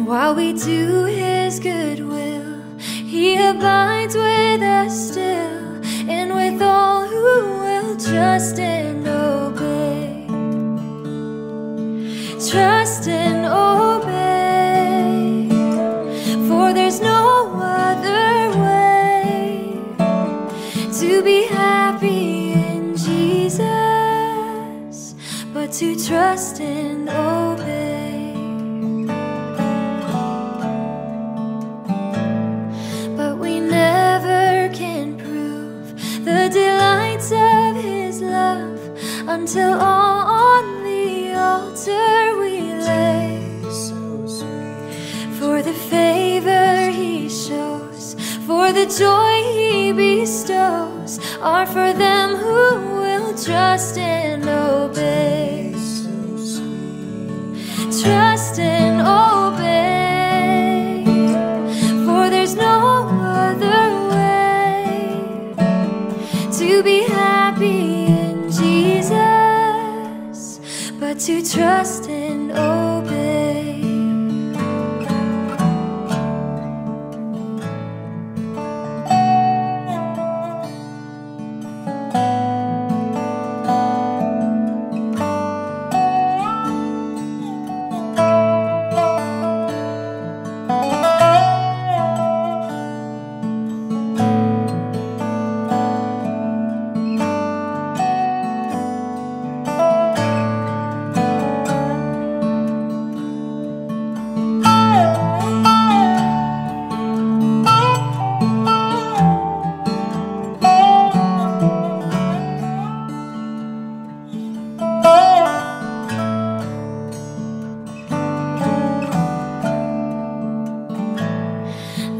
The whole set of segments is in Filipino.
While we do His good will, He abides with us still, and with all who will trust and obey. Trust and obey, for there's no other way to be happy in Jesus, but to trust and obey. The delights of His love, until all on the altar we lay. For the favor He shows, for the joy He bestows, are for them who will trust and obey. Trust and obey, for there's no other to be happy in Jesus, but to trust and obey.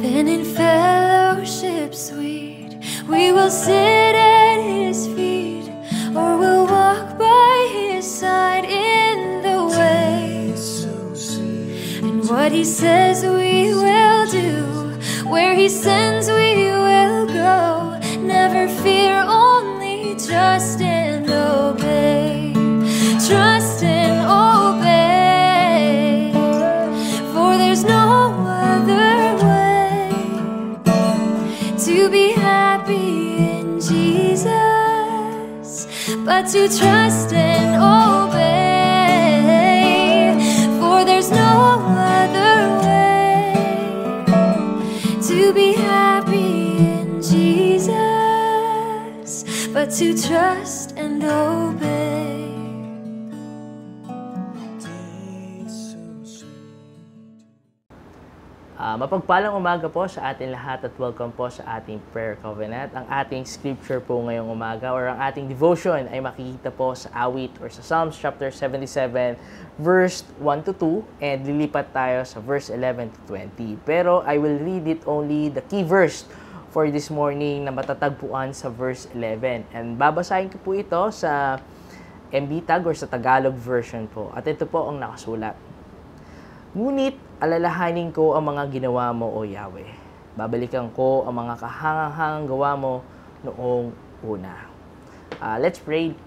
Then in fellowship sweet, we will sit at His feet, or we'll walk by His side in the way. And what He says we will do, where He sends we will go. Never fear, only trust and obey. Trust and obey, for there's no other way to be happy in Jesus, but to trust and obey. For there's no other way to be happy in Jesus, but to trust and obey. Mapagpalang umaga po sa ating lahat at welcome po sa ating prayer covenant. Ang ating scripture po ngayong umaga or ang ating devotion ay makikita po sa awit or sa Psalms chapter 77 verse 1 to 2 and lilipat tayo sa verse 11 to 20. Pero I will read it only the key verse for this morning na matatagpuan sa verse 11. And babasahin ko po ito sa MB-tag or sa Tagalog version po. At ito po ang nakasulat. Ngunit alalahanin ko ang mga ginawa mo, O Yahweh. Babalikan ko ang mga kahangang-hangang gawa mo noong una. Let's pray.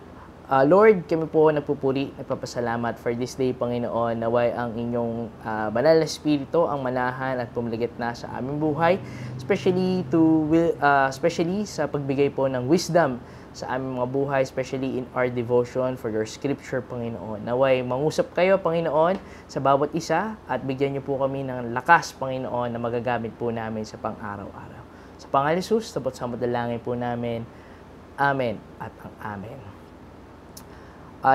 Lord, kami po nagpupuri, nagpapasalamat for this day, Panginoon. Naway ang inyong banal na Espiritu ang manahan at pumligit na sa aming buhay, especially sa pagbigay po ng wisdom sa aming mga buhay, especially in our devotion for your scripture, Panginoon. Naway mangusap kayo, Panginoon, sa bawat isa at bigyan niyo po kami ng lakas, Panginoon, na magagamit po namin sa pang-araw-araw. Sa pangalan ni Jesus, tapos sa madalangin po namin. Amen at ang Amen.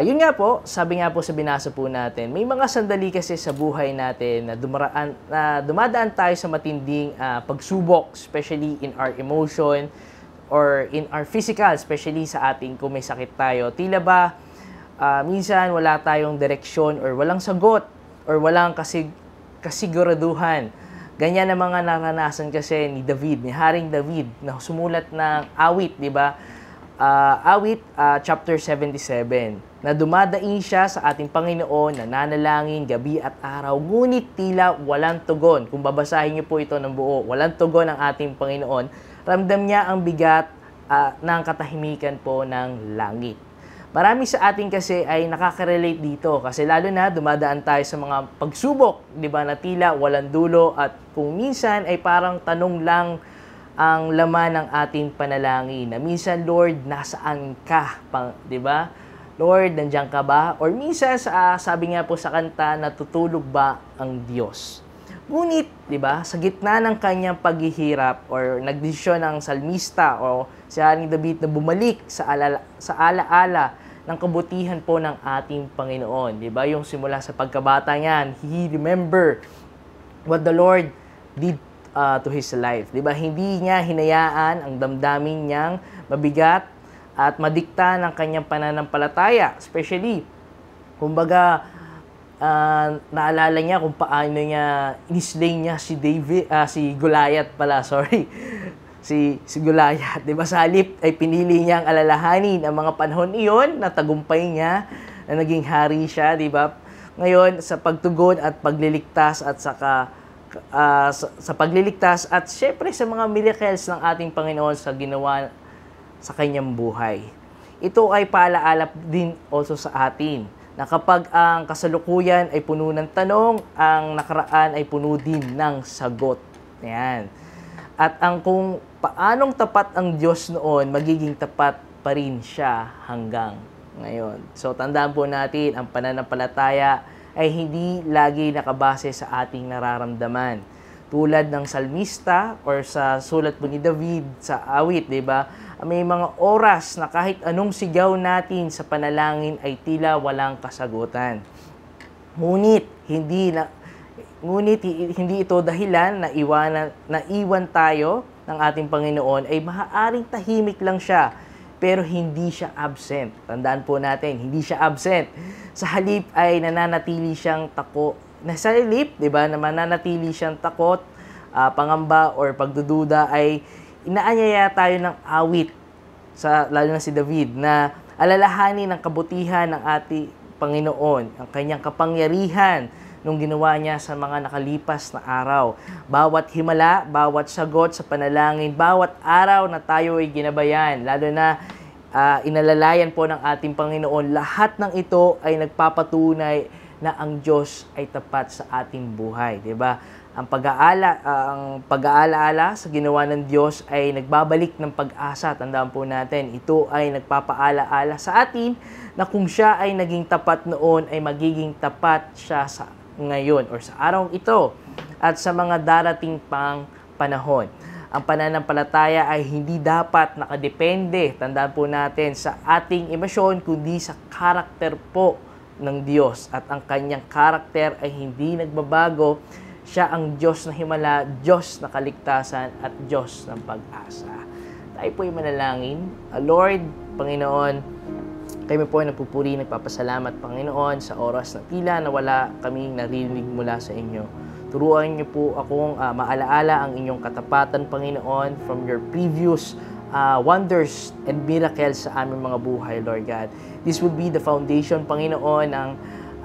Yun nga po, sabi nga po sa binasa po natin, may mga sandali kasi sa buhay natin na dumadaan tayo sa matinding pagsubok, especially in our emotion, or in our physical, especially sa ating kung may sakit tayo. Tila ba, minsan wala tayong direksyon or walang sagot or walang kasiguraduhan. Ganyan ang mga naranasan kasi ni David, ni Haring David, na sumulat ng awit, di ba? Awit chapter 77, na dumadaing siya sa ating Panginoon, nananalangin gabi at araw, ngunit tila walang tugon. Kung babasahin niyo po ito ng buo, walang tugon ang ating Panginoon. Ramdam niya ang bigat ng katahimikan po ng langit. Marami sa atin kasi ay nakaka-relate dito kasi lalo na dumadaan tayo sa mga pagsubok, 'di ba, na tila walang dulo at kung minsan ay parang tanong lang ang laman ng ating panalangin. Na minsan, Lord, nasaan ka? 'Di ba? Lord, nandiyan ka ba? Or minsan sabi nga po sa kanta, natutulog ba ang Diyos? Ngunit, 'di ba, sa gitna ng kanyang paghihirap or nagdesisyon ng salmista o si Haring David na bumalik sa alaala ng kabutihan po ng ating Panginoon. Di ba? Yung simula sa pagkabata niyan, he remember what the Lord did to his life. Di ba? Hindi niya hinayaan ang damdamin niyang mabigat at madikta ng kanyang pananampalataya. Especially, kumbaga, naalala niya kung paano niya inislay niya si Goliath pala, sorry. Si Goliath, 'di ba? Sa halip ay pinili niyang alalahanin ang mga panahon iyon na tagumpay niya na naging hari siya, 'di ba? Ngayon sa pagtugon at pagliligtas at sa pagliligtas at syempre sa mga miracles ng ating Panginoon sa ginawa sa kanyang buhay. Ito ay paalaala din also sa atin na kapag ang kasalukuyan ay puno ng tanong, ang nakaraan ay puno din ng sagot. Ayan. At kung paanong tapat ang Diyos noon, magiging tapat pa rin siya hanggang ngayon. So, tandaan po natin, ang pananampalataya ay hindi lagi nakabase sa ating nararamdaman. Tulad ng salmista or sa sulat po ni David sa awit, di ba? May mga oras na kahit anong sigaw natin sa panalangin ay tila walang kasagutan. Ngunit hindi ito dahilan na iwan tayo ng ating Panginoon, ay maaaring tahimik lang siya, pero hindi siya absent. Tandaan po natin, hindi siya absent. Sa halip ay nananatili siyang takot. Sa halip, di ba, na mananatili siyang takot, pangamba or pagdududa, ay inaanyaya tayo ng awit, lalo na si David, na alalahanin ang kabutihan ng ating Panginoon, ang kanyang kapangyarihan, nung ginawa niya sa mga nakalipas na araw. Bawat himala, bawat sagot sa panalangin, bawat araw na tayo ay ginabayan, lalo na inalalayan po ng ating Panginoon, lahat ng ito ay nagpapatunay na ang Diyos ay tapat sa ating buhay. Diba? Ang pag-aalaala sa ginawa ng Diyos ay nagbabalik ng pag-asa. Tandaan po natin, ito ay nagpapaalaala sa atin na kung siya ay naging tapat noon, ay magiging tapat siya sa ngayon or sa araw ito at sa mga darating pang panahon. Ang pananampalataya ay hindi dapat nakadepende, tandaan po natin, sa ating emosyon, kundi sa karakter po ng Diyos. At ang kanyang karakter ay hindi nagbabago. Siya ang Diyos na himala, Diyos na kaligtasan at Diyos ng pag-asa. Tayo po ay manalangin. Lord, Panginoon, kami po ay nagpupuri, nagpapasalamat, Panginoon, sa oras na tila na wala kaming narinig mula sa inyo. Turuan niyo po akong maalaala ang inyong katapatan, Panginoon, from your previous wonders and miracles sa aming mga buhay, Lord God. This will be the foundation, Panginoon, ng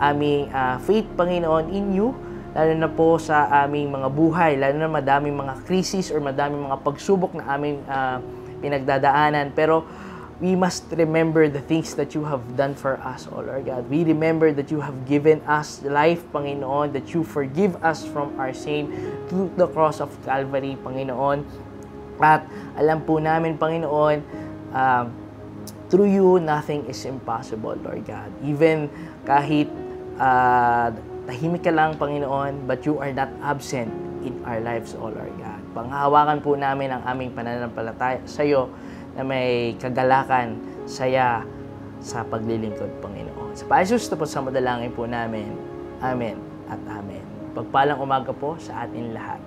aming faith, Panginoon, in you, lalo na po sa aming mga buhay, lalo na madaming mga krisis or madaming mga pagsubok na aming pinagdadaanan. Pero we must remember the things that you have done for us, O Lord God. We remember that you have given us life, Panginoon, that you forgive us from our sin through the cross of Calvary, Panginoon. At alam po namin, Panginoon, through you, nothing is impossible, Lord God. Even kahit tahimik ka lang, Panginoon, but you are not absent in our lives, O Lord God. Panghahawakan po namin ang aming pananampalataya sa iyo, na may kagalakan, saya sa paglilingkod, Panginoon. Sa Jesus, tapos sa madalangin po namin. Amen at Amen. Pagpalang umaga po sa atin lahat.